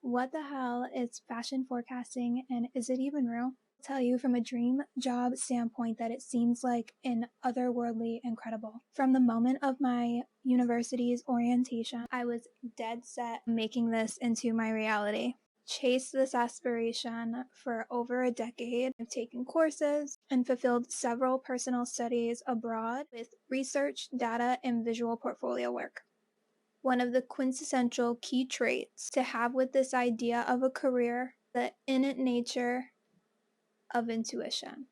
What the hell is fashion forecasting, and is it even real? I'll tell you from a dream job standpoint that it seems like an otherworldly incredible. From the moment of my university's orientation, I was dead set making this into my reality. Chased this aspiration for over a decade. I've taken courses and fulfilled several personal studies abroad with research, data, and visual portfolio work. One of the quintessential key traits to have with this idea of a career, the innate nature of intuition.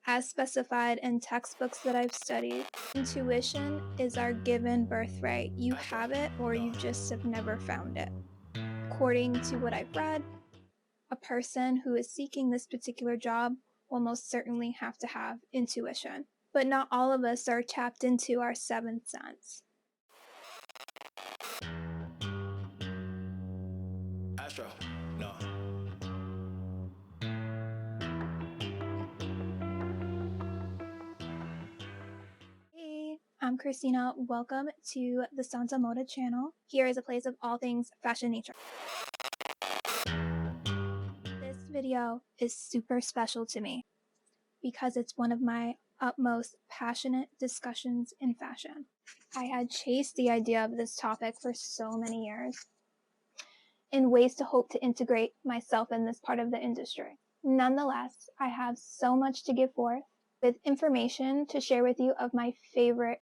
As specified in textbooks that I've studied, intuition is our given birthright. You have it or you just have never found it. According to what I've read, a person who is seeking this particular job will most certainly have to have intuition. But not all of us are tapped into our seventh sense. Astro, no. Hey, I'm Christina. Welcome to the Santa Moda channel. Here is a place of all things fashion nature. This video is super special to me because it's one of my utmost passionate discussions in fashion. I had chased the idea of this topic for so many years in ways to hope to integrate myself in this part of the industry. Nonetheless, I have so much to give forth with information to share with you of my favorite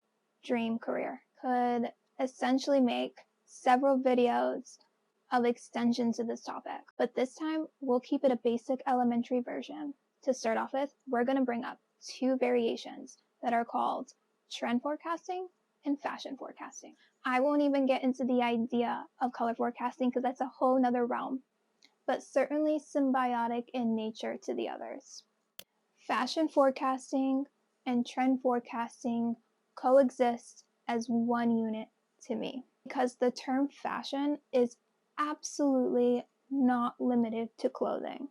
dream career. Could essentially make several videos of extension to this topic, but this time we'll keep it a basic elementary version. To start off with, we're going to bring up two variations that are called trend forecasting and fashion forecasting. I won't even get into the idea of color forecasting because that's a whole nother realm, but certainly symbiotic in nature to the others. Fashion forecasting and trend forecasting coexist as one unit to me because the term fashion is absolutely not limited to clothing.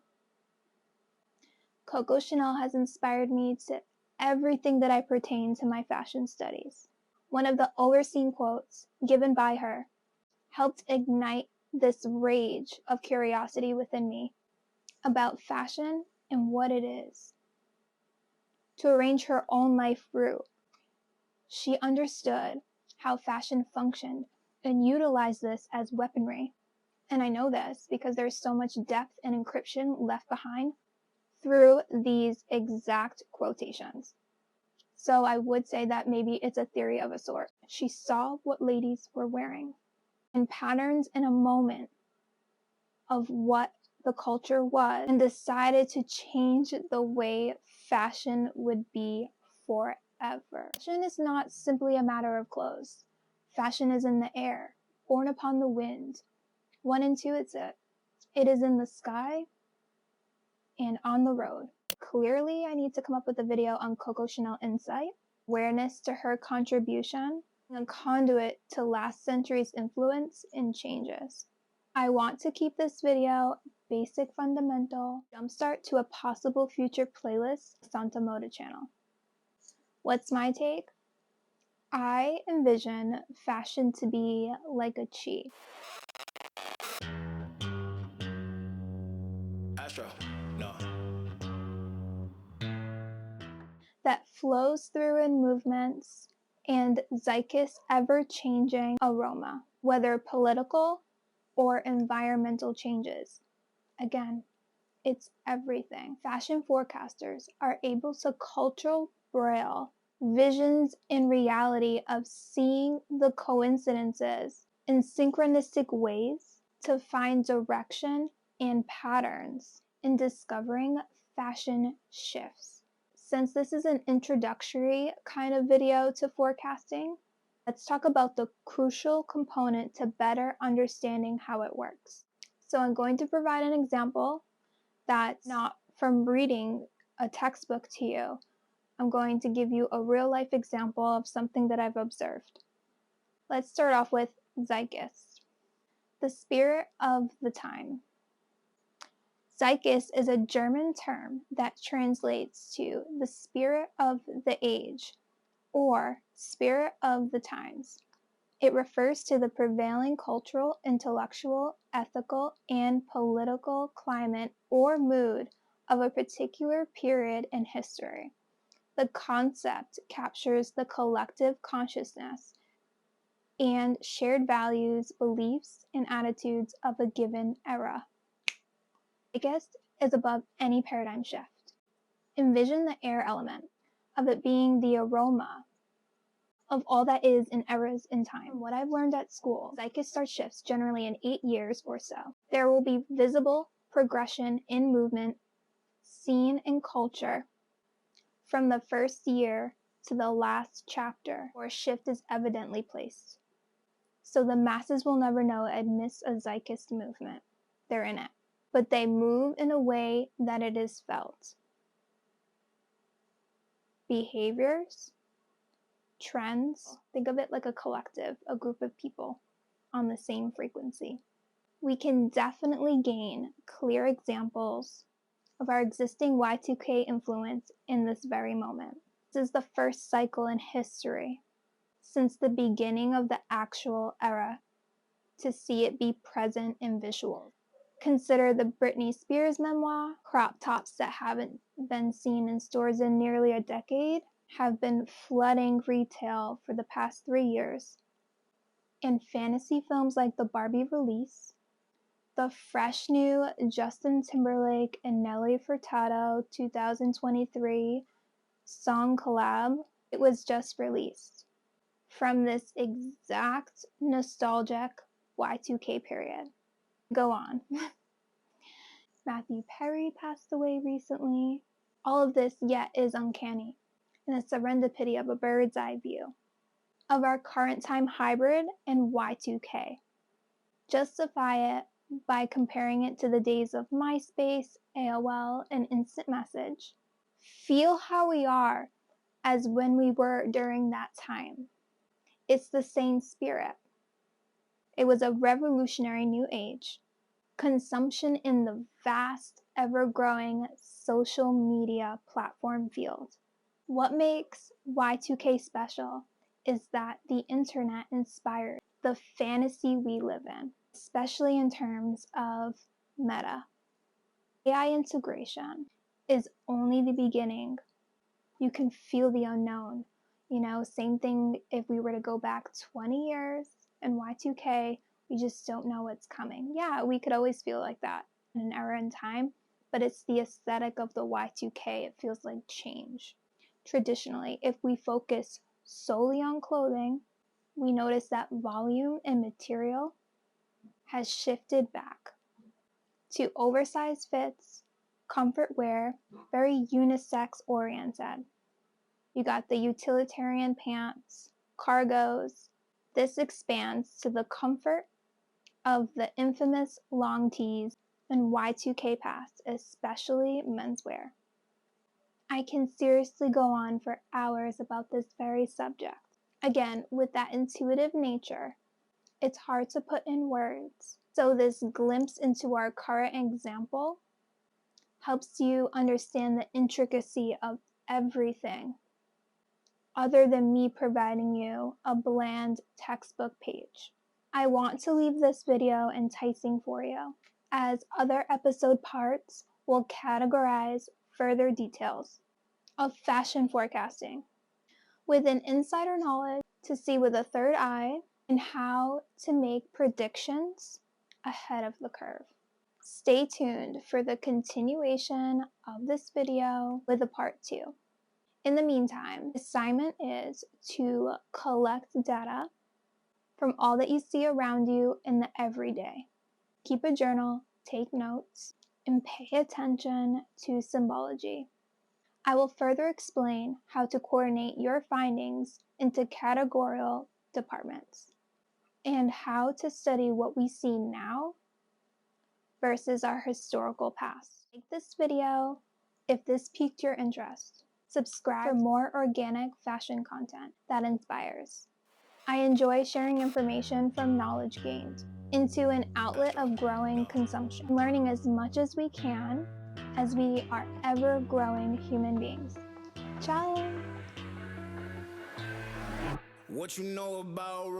Coco Chanel has inspired me to everything that I pertain to my fashion studies. One of the overseen quotes given by her helped ignite this rage of curiosity within me about fashion and what it is. To arrange her own life through, she understood how fashion functioned and utilized this as weaponry. And I know this because there's so much depth and encryption left behind through these exact quotations. So I would say that maybe it's a theory of a sort. She saw what ladies were wearing and patterns in a moment of what the culture was and decided to change the way fashion would be forever. Fashion is not simply a matter of clothes. Fashion is in the air, borne upon the wind. One intuits it. It is in the sky and on the road. Clearly, I need to come up with a video on Coco Chanel insight, awareness to her contribution, and a conduit to last century's influence and changes. I want to keep this video basic fundamental, jumpstart to a possible future playlist, Santa Moda channel. What's my take? I envision fashion to be like a chi. Astro, no. That flows through in movements and zeitgeist ever-changing aroma, whether political or environmental changes. Again, it's everything. Fashion forecasters are able to cultural braille visions in reality of seeing the coincidences in synchronistic ways to find direction and patterns in discovering fashion shifts. Since this is an introductory kind of video to forecasting, let's talk about the crucial component to better understanding how it works. So I'm going to provide an example that's not from reading a textbook to you. I'm going to give you a real life example of something that I've observed. Let's start off with zeitgeist, the spirit of the time. Zeitgeist is a German term that translates to the spirit of the age or spirit of the times. It refers to the prevailing cultural, intellectual, ethical, and political climate or mood of a particular period in history. The concept captures the collective consciousness and shared values, beliefs, and attitudes of a given era. Zeitgeist is above any paradigm shift. Envision the air element of it being the aroma of all that is in eras in time. What I've learned at school, zeitgeist starts shifts generally in 8 years or so. There will be visible progression in movement, scene, and culture from the first year to the last chapter, where a shift is evidently placed. So the masses will never know amidst a zeitgeist movement. They're in it. But they move in a way that it is felt. Behaviors, trends, think of it like a collective, a group of people on the same frequency. We can definitely gain clear examples of our existing Y2K influence in this very moment. This is the first cycle in history since the beginning of the actual era to see it be present in visuals. Consider the Britney Spears memoir. Crop tops that haven't been seen in stores in nearly a decade have been flooding retail for the past 3 years. And fantasy films like the Barbie release, the fresh new Justin Timberlake and Nelly Furtado 2023 song collab, it was just released from this exact nostalgic Y2K period. Go on. Matthew Perry passed away recently. All of this yet is uncanny, and the serendipity of a bird's eye view of our current time hybrid and Y2K. Justify it by comparing it to the days of MySpace, AOL, and Instant Message. Feel how we are as when we were during that time. It's the same spirit. It was a revolutionary new age. Consumption in the vast, ever-growing social media platform field. What makes Y2K special is that the internet inspired the fantasy we live in, especially in terms of meta. AI integration is only the beginning. You can feel the unknown. Same thing if we were to go back 20 years in Y2K, we just don't know what's coming. Yeah, we could always feel like that in an era in time, but it's the aesthetic of the Y2K. It feels like change. Traditionally, if we focus solely on clothing, we notice that volume and material has shifted back to oversized fits, comfort wear, very unisex oriented. You got the utilitarian pants, cargos. This expands to the comfort of the infamous long tees and Y2K past, especially menswear. I can seriously go on for hours about this very subject. Again, with that intuitive nature, it's hard to put in words. So this glimpse into our current example helps you understand the intricacy of everything, other than me providing you a bland textbook page. I want to leave this video enticing for you, as other episode parts will categorize further details of fashion forecasting with an insider knowledge to see with a third eye and how to make predictions ahead of the curve. Stay tuned for the continuation of this video with a part 2. In the meantime, the assignment is to collect data from all that you see around you in the everyday. Keep a journal, take notes, and pay attention to symbology. I will further explain how to coordinate your findings into categorical departments and how to study what we see now versus our historical past. Like this video if this piqued your interest. Subscribe for more organic fashion content that inspires. I enjoy sharing information from knowledge gained into an outlet of growing consumption, learning as much as we can as we are ever-growing human beings. Ciao! What you know about